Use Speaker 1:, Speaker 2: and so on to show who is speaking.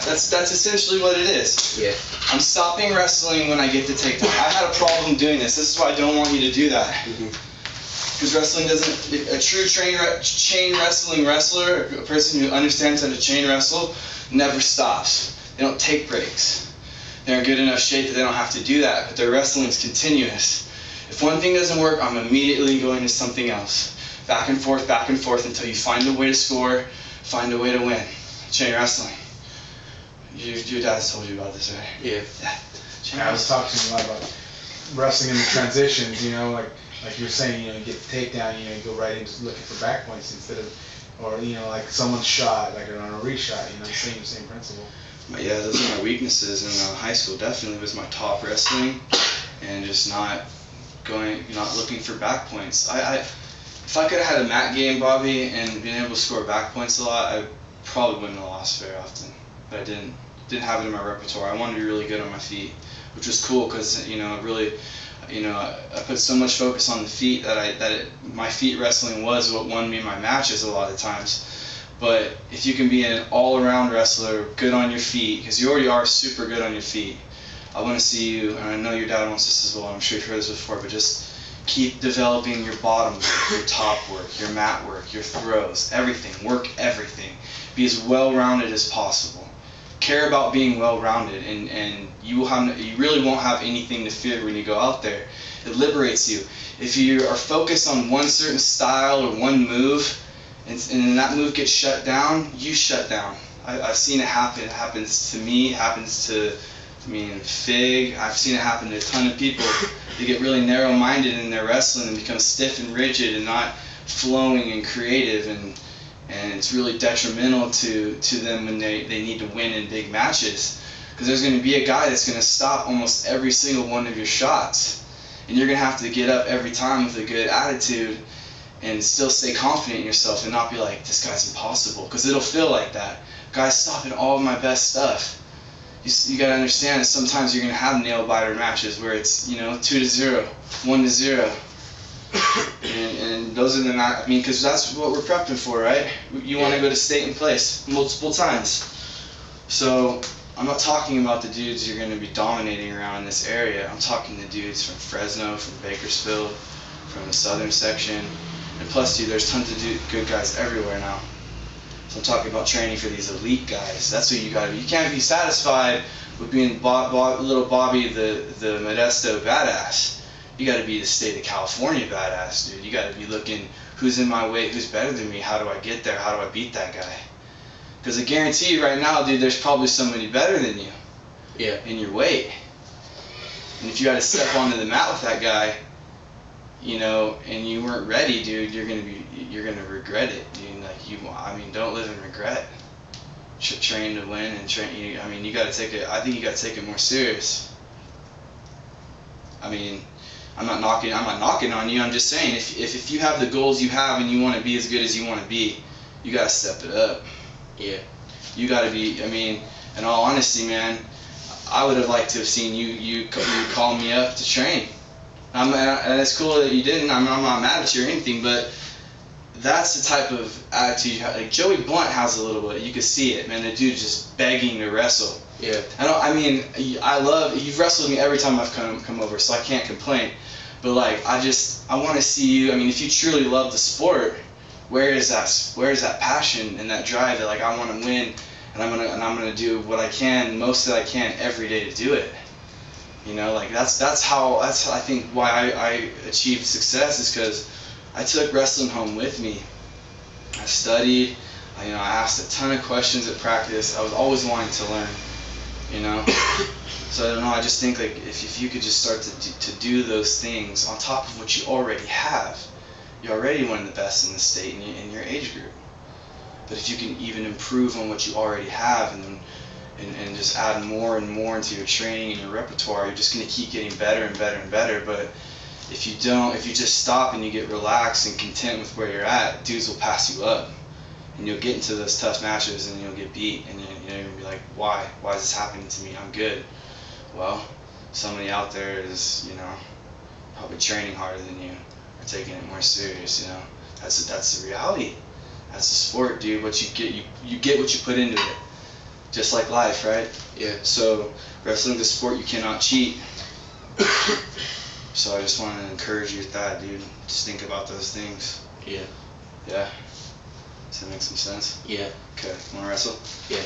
Speaker 1: that's essentially what it is.
Speaker 2: Yeah.
Speaker 1: I'm stopping wrestling when I get the takedown. I had a problem doing this. This is why I don't want you to do that. Because wrestling doesn't, a true chain wrestling wrestler, a person who understands how to chain wrestle, never stops. They don't take breaks. They're in good enough shape that they don't have to do that, but their wrestling is continuous. If one thing doesn't work, I'm immediately going to something else. Back and forth until you find a way to score, find a way to win. Chain wrestling. Your dad's told you about this, right?
Speaker 2: Yeah.
Speaker 3: I was talking a lot about wrestling in the transitions, you know, like you were saying, you know, you get the takedown, you know, you go right into looking for back points instead of, or, you know, like someone's shot, like on a reshot, you know, same principle.
Speaker 1: Yeah, those are my weaknesses in high school. Definitely was my top wrestling, and just not looking for back points. If I could have had a mat game, Bobby, and been able to score back points a lot, I probably wouldn't have lost very often. But I didn't have it in my repertoire. I wanted to be really good on my feet, which was cool because I put so much focus on the feet my feet wrestling was what won me my matches a lot of times. But if you can be an all-around wrestler, good on your feet, because you already are super good on your feet, I want to see you, and I know your dad wants this as well, I'm sure you've heard this before, but just keep developing your bottom work, your top work, your mat work, your throws, everything. Work everything. Be as well-rounded as possible. Care about being well-rounded, and you really won't have anything to fear when you go out there. It liberates you. If you are focused on one certain style or one move, and then that move gets shut down, you shut down. I've seen it happen. It happens to me. It happens to Fig. I've seen it happen to a ton of people. They get really narrow-minded in their wrestling and become stiff and rigid and not flowing and creative, and it's really detrimental to them when they need to win in big matches. Because there's going to be a guy that's going to stop almost every single one of your shots, and you're going to have to get up every time with a good attitude and still stay confident in yourself and not be like, this guy's impossible, because it'll feel like that. Guy's stopping all of my best stuff. You got to understand that sometimes you're going to have nail-biter matches where it's, 2-0, 1-0. And those are the not, because that's what we're prepping for, right? You want to go to state and place multiple times. So I'm not talking about the dudes you're going to be dominating around in this area. I'm talking to dudes from Fresno, from Bakersfield, from the southern section. And plus, dude, there's tons of good guys everywhere now. So I'm talking about training for these elite guys. That's who you got to be. You can't be satisfied with being little Bobby the Modesto badass. You got to be the state of California badass, dude. You got to be looking, who's in my weight, who's better than me, how do I get there, how do I beat that guy? Because I guarantee you right now, dude, there's probably somebody better than you.
Speaker 2: Yeah. In
Speaker 1: your weight. And if you got to step onto the mat with that guy, and you weren't ready, dude, you're gonna regret it, dude. Don't live in regret. Train to win and train. You got to take it. I think you got to take it more serious. I'm not knocking on you. I'm just saying, if you have the goals you have and you want to be as good as you want to be, you got to step it up.
Speaker 2: Yeah.
Speaker 1: You got to be. In all honesty, man, I would have liked to have seen you call me up to train. And it's cool that you didn't. I'm not mad at you or anything, but that's the type of attitude you have. Like Joey Blunt has a little bit. You can see it, man. The dude's just begging to wrestle.
Speaker 2: Yeah.
Speaker 1: You've wrestled me every time I've come over, so I can't complain. But I want to see you. If you truly love the sport, where is that passion and that drive that I want to win, and I'm gonna do what I can, most that I can every day to do it. That's I think why I achieved success, is because I took wrestling home with me. I studied. I asked a ton of questions at practice. I was always wanting to learn. So I don't know. I just think if you could just start to do those things on top of what you already have, you're already one of the best in the state in your age group. But if you can even improve on what you already have and just add more and more into your training and your repertoire, you're just going to keep getting better and better and better. But if you just stop and you get relaxed and content with where you're at, dudes will pass you up. And you'll get into those tough matches and you'll get beat, and you're going to be like, why is this happening to me? I'm good. Well, somebody out there is, probably training harder than you, or taking it more serious, That's the reality. That's the sport, dude. What you get what you put into it. just like life, right?
Speaker 2: Yeah.
Speaker 1: So wrestling's a sport, you cannot cheat. So I just want to encourage you with that, dude. Just think about those things.
Speaker 2: Yeah.
Speaker 1: Yeah. Does that make some sense?
Speaker 2: Yeah.
Speaker 1: Okay. Want to wrestle?
Speaker 2: Yeah.